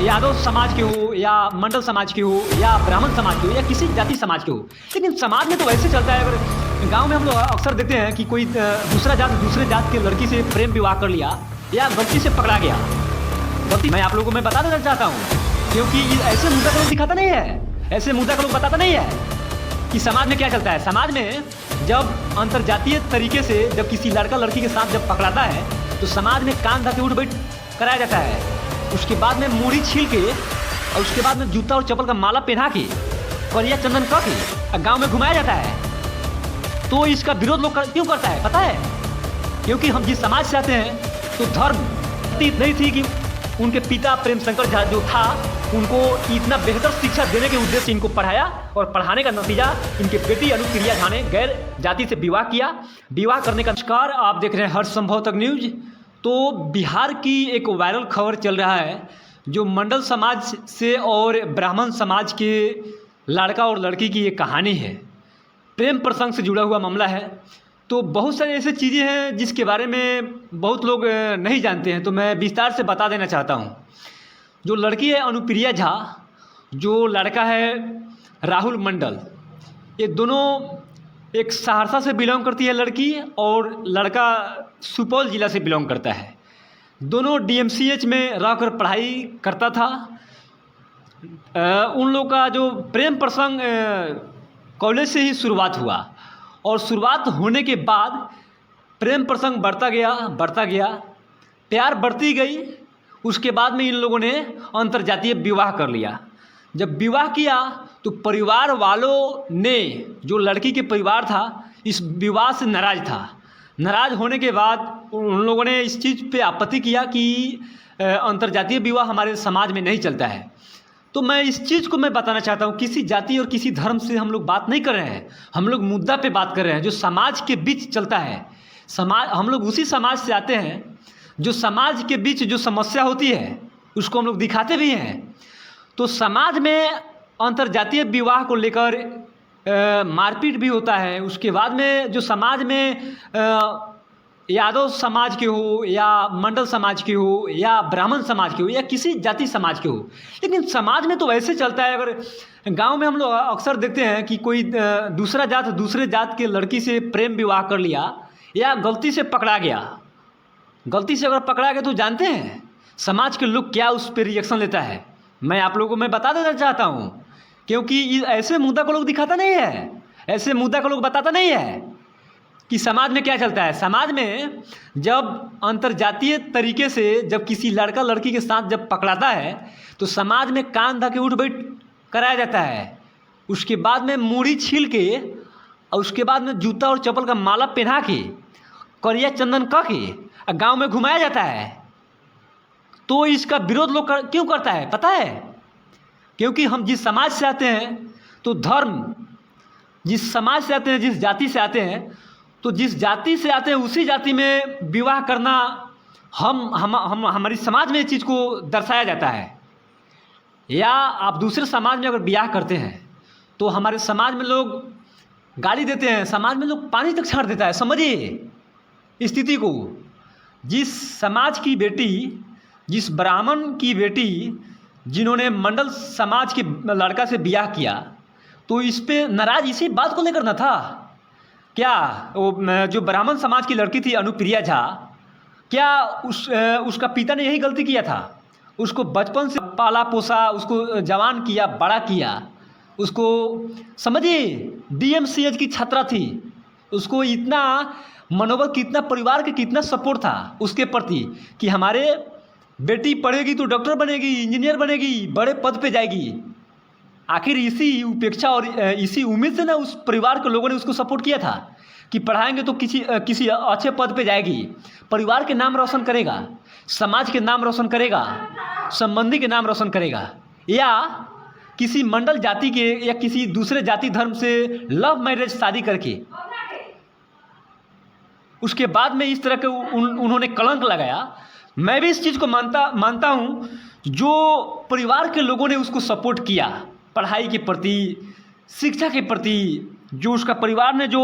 यादव समाज के हो या मंडल समाज के हो या ब्राह्मण समाज के हो या किसी जाति समाज के हो, लेकिन समाज में तो वैसे चलता है। अगर गांव में हम लोग अक्सर देखते हैं कि कोई दूसरे जात की लड़की से प्रेम विवाह कर लिया या गलती से पकड़ा गया, गलती मैं आप लोगों को मैं बता देना चाहता हूँ, क्योंकि ऐसे मुद्दा का लोग दिखाता नहीं है, ऐसे मुद्दा का लोग बताता नहीं है कि समाज में क्या चलता है। समाज में जब अंतरजातीय तरीके से जब किसी लड़का लड़की के साथ जब पकड़ाता है तो समाज में कान धाके उठ बैठ कराया जाता है। उसके बाद में मूड़ी छील के और उसके बाद में जूता और चप्पल का माला पहना के करिया चंदन करके गांव में घुमाया जाता है। तो इसका विरोध लोग क्यों करता है पता है? क्योंकि हम जिस समाज से आते हैं तो धर्म नहीं थी कि उनके पिता प्रेम शंकर झा जो था उनको इतना बेहतर शिक्षा देने के उद्देश्य से इनको पढ़ाया और पढ़ाने का नतीजा इनके बेटी अनुप्रिया झा ने गैर जाति से विवाह किया। विवाह करने का नमस्कार, आप देख रहे हैं हर संभव तक न्यूज। तो बिहार की एक वायरल खबर चल रहा है जो मंडल समाज से और ब्राह्मण समाज के लड़का और लड़की की एक कहानी है, प्रेम प्रसंग से जुड़ा हुआ मामला है। तो बहुत सारी ऐसी चीज़ें हैं जिसके बारे में बहुत लोग नहीं जानते हैं, तो मैं विस्तार से बता देना चाहता हूँ। जो लड़की है अनुप्रिया झा, जो लड़का है राहुल मंडल, ये दोनों एक सहरसा से बिलोंग करती है लड़की और लड़का सुपौल ज़िला से बिलोंग करता है। दोनों डीएमसीएच में रहकर पढ़ाई करता था। उन लोग का जो प्रेम प्रसंग कॉलेज से ही शुरुआत हुआ और शुरुआत होने के बाद प्रेम प्रसंग बढ़ता गया, प्यार बढ़ती गई। उसके बाद में इन लोगों ने अंतर्जातीय विवाह कर लिया। जब विवाह किया तो परिवार वालों ने, जो लड़की के परिवार था, इस विवाह से नाराज़ था। नाराज़ होने के बाद उन लोगों ने इस चीज़ पे आपत्ति किया कि अंतर्जातीय विवाह हमारे समाज में नहीं चलता है। तो मैं इस चीज़ को मैं बताना चाहता हूँ, किसी जाति और किसी धर्म से हम लोग बात नहीं कर रहे हैं, हम लोग मुद्दा पे बात कर रहे हैं जो समाज के बीच चलता है। समाज, हम लोग उसी समाज से आते हैं जो समाज के बीच जो समस्या होती है उसको हम लोग दिखाते भी हैं। तो समाज में अंतर्जातीय विवाह को लेकर मारपीट भी होता है। उसके बाद में जो समाज में यादव समाज के हो या मंडल समाज के हो या ब्राह्मण समाज के हो या किसी जाति समाज के हो, लेकिन समाज में तो वैसे चलता है। अगर गांव में हम लोग अक्सर देखते हैं कि कोई दूसरे जात के लड़की से प्रेम विवाह कर लिया या गलती से पकड़ा गया, गलती से अगर पकड़ा गया तो जानते हैं समाज के लोग क्या उस पर रिएक्शन लेता है। मैं आप लोगों को मैं बता देना चाहता हूँ, क्योंकि ऐसे मुद्दा को लोग दिखाता नहीं है, ऐसे मुद्दा को लोग बताता नहीं है कि समाज में क्या चलता है। समाज में जब अंतरजातीय तरीके से जब किसी लड़का लड़की के साथ जब पकड़ाता है तो समाज में कान धाके उठ बैठ कराया जाता है। उसके बाद में मूड़ी छील के और उसके बाद में जूता और चप्पल का माला पहना के करिया चंदन करके गांव में घुमाया जाता है। तो इसका विरोध लोग क्यों करता है पता है? क्योंकि हम जिस समाज से आते हैं तो धर्म, जिस समाज से आते हैं, जिस जाति से आते हैं, तो जिस जाति से आते हैं उसी जाति में विवाह करना हमारी समाज में इस चीज़ को दर्शाया जाता है। या आप दूसरे समाज में अगर ब्याह करते हैं तो हमारे समाज में लोग गाली देते हैं, समाज में लोग पानी तक छाड़ देता है। समझिए स्थिति को। जिस समाज की बेटी, जिस ब्राह्मण की बेटी जिन्होंने मंडल समाज के लड़का से ब्याह किया, तो इस पे नाराज इसी बात को लेकर न था क्या? वो जो ब्राह्मण समाज की लड़की थी अनुप्रिया झा, क्या उसका पिता ने यही गलती किया था? उसको बचपन से पाला पोसा, उसको जवान किया, बड़ा किया, उसको समझिए डीएमसीएच की छात्रा थी, उसको इतना मनोबल, कितना परिवार के कितना सपोर्ट था उसके प्रति कि हमारे बेटी पढ़ेगी तो डॉक्टर बनेगी, इंजीनियर बनेगी, बड़े पद पे जाएगी। आखिर इसी उपेक्षा और इसी उम्मीद से ना उस परिवार के लोगों ने उसको सपोर्ट किया था कि पढ़ाएंगे तो किसी अच्छे पद पे जाएगी, परिवार के नाम रोशन करेगा, समाज के नाम रोशन करेगा, संबंधी के नाम रोशन करेगा। या किसी मंडल जाति के या किसी दूसरे जाति धर्म से लव मैरिज शादी करके उसके बाद में इस तरह के उन्होंने कलंक लगाया। मैं भी इस चीज़ को मानता हूँ, जो परिवार के लोगों ने उसको सपोर्ट किया पढ़ाई के प्रति, शिक्षा के प्रति, जो उसका परिवार ने जो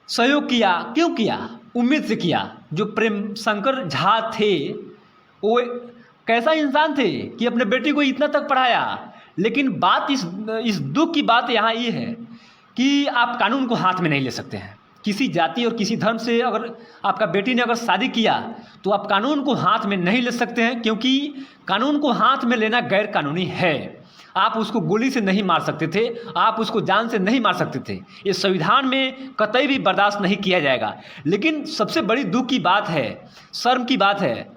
सहयोग किया, क्यों किया? उम्मीद से किया। जो प्रेम शंकर झा थे वो कैसा इंसान थे कि अपने बेटी को इतना तक पढ़ाया। लेकिन बात इस दुख की बात यहाँ ये है कि आप कानून को हाथ में नहीं ले सकते हैं। किसी जाति और किसी धर्म से अगर आपका बेटी ने अगर शादी किया तो आप कानून को हाथ में नहीं ले सकते हैं, क्योंकि कानून को हाथ में लेना गैर कानूनी है। आप उसको गोली से नहीं मार सकते थे, आप उसको जान से नहीं मार सकते थे। ये संविधान में कतई भी बर्दाश्त नहीं किया जाएगा। लेकिन सबसे बड़ी दुख की बात है, शर्म की बात है,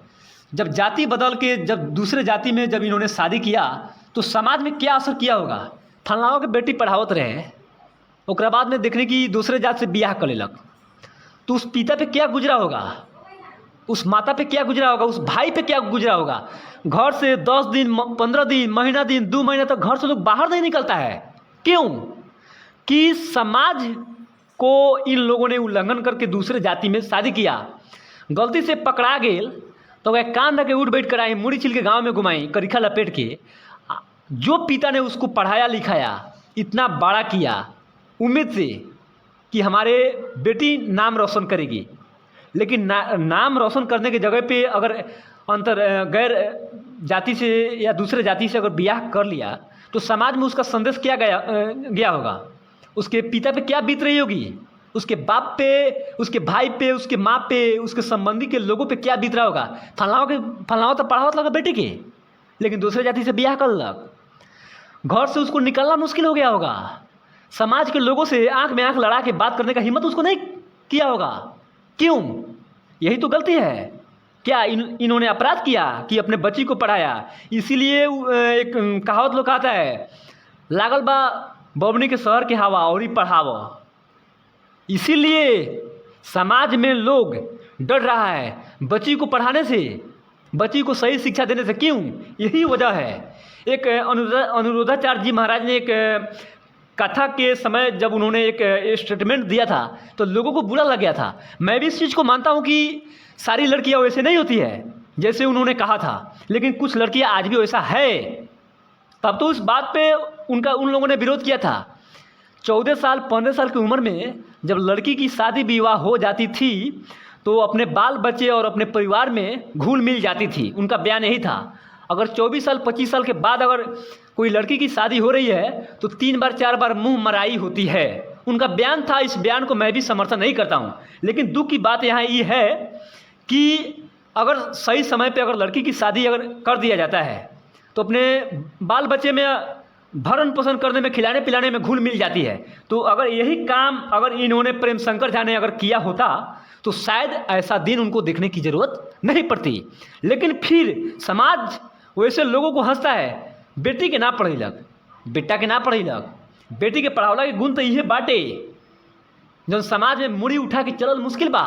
जब जाति बदल के जब दूसरे जाति में जब इन्होंने शादी किया तो समाज में क्या असर किया होगा। फलाओं के बेटी पढ़ावत रहे, ओकरा बाद में देखने की दूसरे जात से बियाह कर लेलक, तो उस पिता पे क्या गुजरा होगा, उस माता पे क्या गुजरा होगा, उस भाई पे क्या गुजरा होगा। घर से 10 दिन 15 दिन महीना दिन 2 महीना तक घर से लोग बाहर नहीं निकलता है। क्यों? कि समाज को इन लोगों ने उल्लंघन करके दूसरे जाति में शादी किया। गलती से पकड़ा गेल तो वह कान रख के उठ बैठ कर आई, मुड़ी छिल के गाँव में घुमाई करीखा लपेट के। जो पिता ने उसको पढ़ाया लिखाया, इतना बड़ा किया उम्मीद से कि हमारे बेटी नाम रोशन करेगी, लेकिन नाम रोशन करने की जगह पे अगर गैर जाति से या दूसरे जाति से अगर ब्याह कर लिया तो समाज में उसका संदेश क्या गया होगा, उसके पिता पे क्या बीत रही होगी, उसके बाप पे, उसके भाई पे, उसके माँ पे, उसके संबंधी के लोगों पे क्या बीत रहा होगा। फलाओं तो पढ़ावत लगा बेटे के, लेकिन दूसरे जाति से ब्याह कर लग, घर से उसको निकलना मुश्किल हो गया होगा। समाज के लोगों से आंख में आंख लड़ा के बात करने का हिम्मत उसको नहीं किया होगा। क्यों? यही तो गलती है। क्या इन्होंने अपराध किया कि अपने बच्ची को पढ़ाया? इसीलिए एक कहावत लोग आता है, लागल बा बबनी के शहर के हवा और ही पढ़ाव। इसीलिए समाज में लोग डर रहा है बच्ची को पढ़ाने से, बच्ची को सही शिक्षा देने से। क्यों? यही वजह है। एक अनुरुद्धाचार्य जी महाराज ने एक कथा के समय जब उन्होंने एक स्टेटमेंट दिया था तो लोगों को बुरा लग गया था। मैं भी इस चीज़ को मानता हूँ कि सारी लड़कियाँ वैसे नहीं होती है जैसे उन्होंने कहा था, लेकिन कुछ लड़कियाँ आज भी वैसा है। तब तो उस बात पे उन लोगों ने विरोध किया था। 14 साल 15 साल की उम्र में जब लड़की की शादी विवाह हो जाती थी तो अपने बाल बच्चे और अपने परिवार में घुल मिल जाती थी। उनका बयान यही था। अगर 24 साल 25 साल के बाद अगर कोई लड़की की शादी हो रही है तो 3 बार 4 बार मुंह मराई होती है। उनका बयान था। इस बयान को मैं भी समर्थन नहीं करता हूं, लेकिन दुख की बात यहाँ ये है कि अगर सही समय पे अगर लड़की की शादी अगर कर दिया जाता है तो अपने बाल बच्चे में भरण पोषण करने में, खिलाने पिलाने में घुल मिल जाती है। तो अगर यही काम अगर इन्होंने प्रेम शंकर झा ने अगर किया होता तो शायद ऐसा दिन उनको देखने की ज़रूरत नहीं पड़ती। लेकिन फिर समाज वैसे लोगों को हंसता है, बेटी के ना पढ़ी लग, बेटा के ना पढ़ी लग, बेटी के पढ़ावला के गुण तो ये बाटे जो समाज में मुड़ी उठा के चलल मुश्किल बा।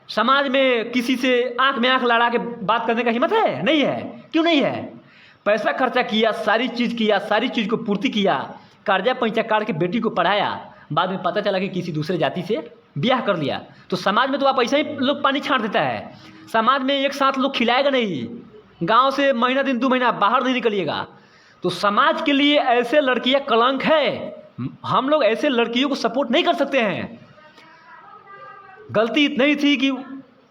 समाज में किसी से आंख में आंख लड़ा के बात करने का हिम्मत है? नहीं है। क्यों नहीं है? पैसा खर्चा किया, सारी चीज़ किया, सारी चीज़ को पूर्ति किया, कर्जा पैंचा काट के बेटी को पढ़ाया, बाद में पता चला कि किसी दूसरे जाति से ब्याह कर लिया तो समाज में तो आप ऐसा ही लोग पानी छांट देता है। समाज में एक साथ लोग खिलाएगा नहीं, गांव से महीना दिन 2 महीना बाहर नहीं निकलिएगा। तो समाज के लिए ऐसे लड़कियां कलंक है। हम लोग ऐसे लड़कियों को सपोर्ट नहीं कर सकते हैं। गलती इतनी थी कि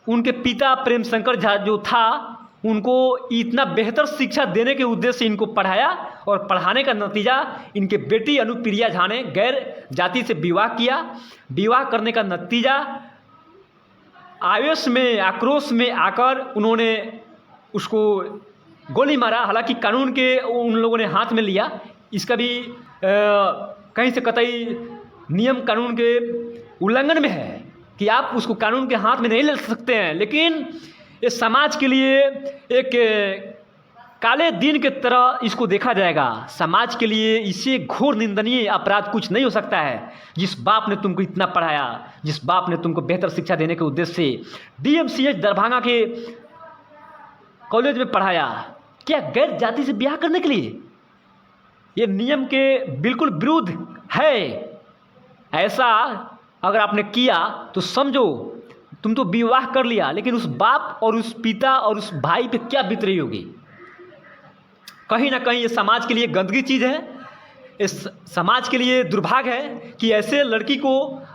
उनके पिता प्रेम शंकर झा जो था उनको इतना बेहतर शिक्षा देने के उद्देश्य से इनको पढ़ाया और पढ़ाने का नतीजा इनके बेटी अनुप्रिया झा ने गैर जाति से विवाह किया। विवाह करने का नतीजा आवेश में, आक्रोश में आकर उन्होंने उसको गोली मारा। हालांकि कानून के उन लोगों ने हाथ में लिया, इसका भी कहीं से कतई नियम कानून के उल्लंघन में है कि आप उसको कानून के हाथ में नहीं ले सकते हैं। लेकिन ये समाज के लिए एक काले दिन के तरह इसको देखा जाएगा। समाज के लिए इससे घोर निंदनीय अपराध कुछ नहीं हो सकता है। जिस बाप ने तुमको इतना पढ़ाया, जिस बाप ने तुमको बेहतर शिक्षा देने के उद्देश्य से DMCH दरभंगा के कॉलेज में पढ़ाया, क्या गैर जाति से ब्याह करने के लिए? ये नियम के बिल्कुल विरुद्ध है। ऐसा अगर आपने किया तो समझो तुम तो विवाह कर लिया, लेकिन उस बाप और उस पिता और उस भाई पे क्या बीत रही होगी। कहीं ना कहीं ये समाज के लिए गंदगी चीज़ है। इस समाज के लिए दुर्भाग्य है कि ऐसे लड़की को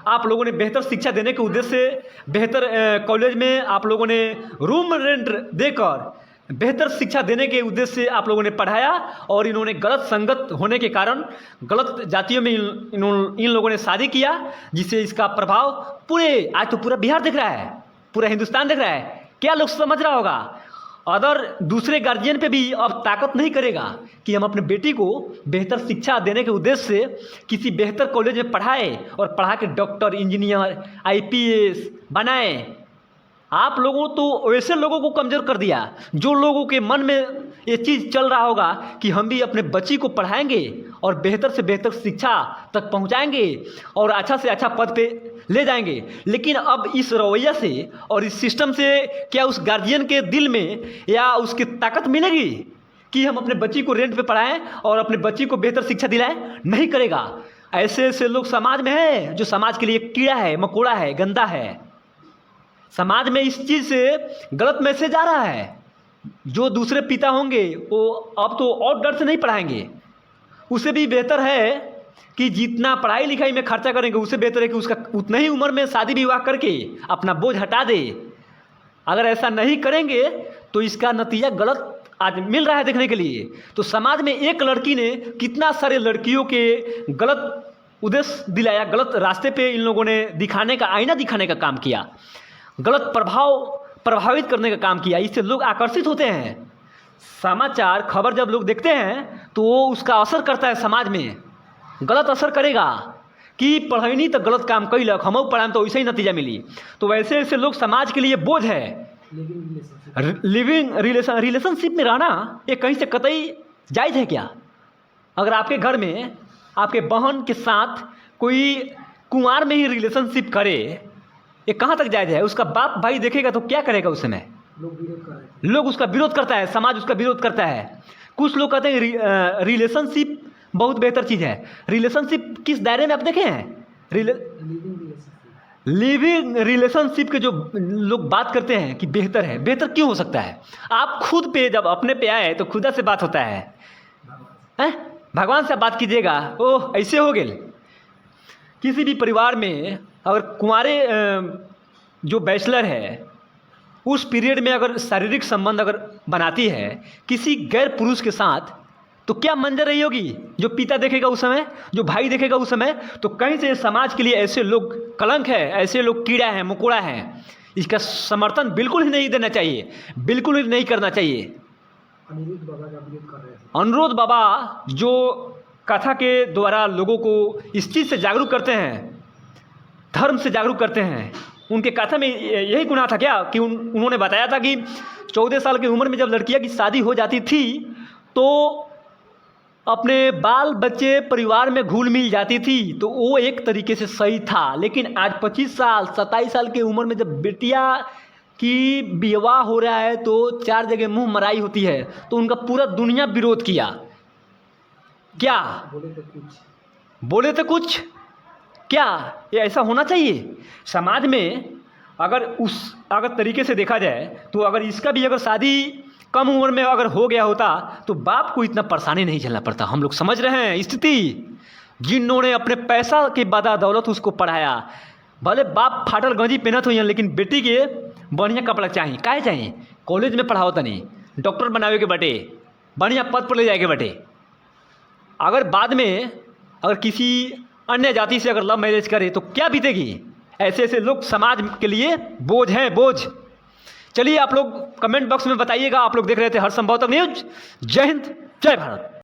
आप लोगों ने बेहतर शिक्षा देने के उद्देश्य से बेहतर कॉलेज में आप लोगों ने रूम रेंट देकर बेहतर शिक्षा देने के उद्देश्य से आप लोगों ने पढ़ाया और इन्होंने गलत संगत होने के कारण गलत जातियों में इन लोगों ने शादी किया, जिससे इसका प्रभाव पूरे आज तो पूरा बिहार देख रहा है, पूरा हिंदुस्तान देख रहा है। क्या लोग समझ रहा होगा? अदर दूसरे गार्जियन पे भी अब ताकत नहीं करेगा कि हम अपने बेटी को बेहतर शिक्षा देने के उद्देश्य से किसी बेहतर कॉलेज में पढ़ाए और पढ़ा के डॉक्टर, इंजीनियर, आईपीएस बनाए। आप लोगों तो वैसे लोगों को कमज़ोर कर दिया जो लोगों के मन में ये चीज़ चल रहा होगा कि हम भी अपने बच्ची को पढ़ाएंगे और बेहतर से बेहतर शिक्षा तक पहुंचाएंगे और अच्छा से अच्छा पद पे ले जाएंगे। लेकिन अब इस रवैया से और इस सिस्टम से क्या उस गार्जियन के दिल में या उसकी ताकत मिलेगी कि हम अपने बच्ची को रेंट पे पढ़ाएं और अपने बच्ची को बेहतर शिक्षा दिलाएं? नहीं करेगा। ऐसे ऐसे लोग समाज में हैं जो समाज के लिए कीड़ा है, मकोड़ा है, गंदा है। समाज में इस चीज़ से गलत मैसेज आ रहा है। जो दूसरे पिता होंगे वो अब तो और डर से नहीं पढ़ाएंगे। उसे भी बेहतर है कि जितना पढ़ाई लिखाई में खर्चा करेंगे उससे बेहतर है कि उसका उतना ही उम्र में शादी विवाह करके अपना बोझ हटा दे। अगर ऐसा नहीं करेंगे तो इसका नतीजा गलत आज मिल रहा है देखने के लिए। तो समाज में एक लड़की ने कितना सारे लड़कियों के गलत उद्देश्य दिलाया, गलत रास्ते पे इन लोगों ने दिखाने का, आईना दिखाने का काम किया, गलत प्रभावित करने का काम किया। इससे लोग आकर्षित होते हैं। समाचार खबर जब लोग देखते हैं तो वो उसका असर करता है, समाज में गलत असर करेगा कि पढ़ैनी तो गलत काम कैलक, हम पढ़ाएं तो वैसे ही नतीजा मिली। तो वैसे ऐसे लोग समाज के लिए बोझ है। लिविंग रिलेशनशिप में रहना ये कहीं से कतई जायज़ है क्या? अगर आपके घर में आपके बहन के साथ कोई कुंवार में ही रिलेशनशिप करे, ये कहाँ तक जायज़ है? उसका बाप भाई देखेगा तो क्या करेगा उस समय? लोग उसका विरोध करता है, समाज उसका विरोध करता है। कुछ लोग कहते हैं रिलेशनशिप बहुत बेहतर चीज़ है। रिलेशनशिप किस दायरे में आप देखे हैं? लिविंग रिलेशनशिप के जो लोग बात करते हैं कि बेहतर है, बेहतर क्यों हो सकता है? आप खुद पे जब अपने पे आए तो खुदा से बात होता है, भगवान से बात कीजिएगा। ओह ऐसे हो गए। किसी भी परिवार में अगर कुंवारे जो बैचलर है उस पीरियड में अगर शारीरिक संबंध अगर बनाती है किसी गैर पुरुष के साथ तो क्या मंजर रही होगी? जो पिता देखेगा उस समय, जो भाई देखेगा उस समय, तो कहीं से समाज के लिए ऐसे लोग कलंक है, ऐसे लोग कीड़ा है, मकोड़ा है। इसका समर्थन बिल्कुल ही नहीं देना चाहिए, बिल्कुल ही नहीं करना चाहिए। अनुरुद्ध बाबा जो कथा के द्वारा लोगों को इस चीज़ से जागरूक करते हैं, धर्म से जागरूक करते हैं। उनके कथा में यही गुनाह था क्या कि उन्होंने बताया था कि 14 साल की उम्र में जब लड़कियां की शादी हो जाती थी तो अपने बाल बच्चे परिवार में घुल मिल जाती थी, तो वो एक तरीके से सही था। लेकिन आज 25 साल 27 साल की उम्र में जब बेटियां की विवाह हो रहा है तो 4 जगह मुंह मराई होती है, तो उनका पूरा दुनिया विरोध किया। क्या बोले तो कुछ क्या ये ऐसा होना चाहिए? समाज में अगर तरीके से देखा जाए तो अगर इसका भी अगर शादी कम उम्र में अगर हो गया होता तो बाप को इतना परेशानी नहीं झेलना पड़ता। हम लोग समझ रहे हैं स्थिति। जिन्होंने अपने पैसा के बदौलत उसको पढ़ाया, भले बाप फाटल गंजी पहनत हुई हैं लेकिन बेटी के बढ़िया कपड़ा चाहिए। काहे चाहिए? कॉलेज में पढ़ाओ तनी, डॉक्टर बनावे के बटे, बढ़िया पद पर ले जाए के बटे। अगर बाद में अगर किसी अन्य जाति से अगर लव मैरिज करे तो क्या बीतेगी? ऐसे ऐसे लोग समाज के लिए बोझ हैं, बोझ। चलिए आप लोग कमेंट बॉक्स में बताइएगा। आप लोग देख रहे थे हर संभव तक न्यूज। जय हिंद, जय भारत।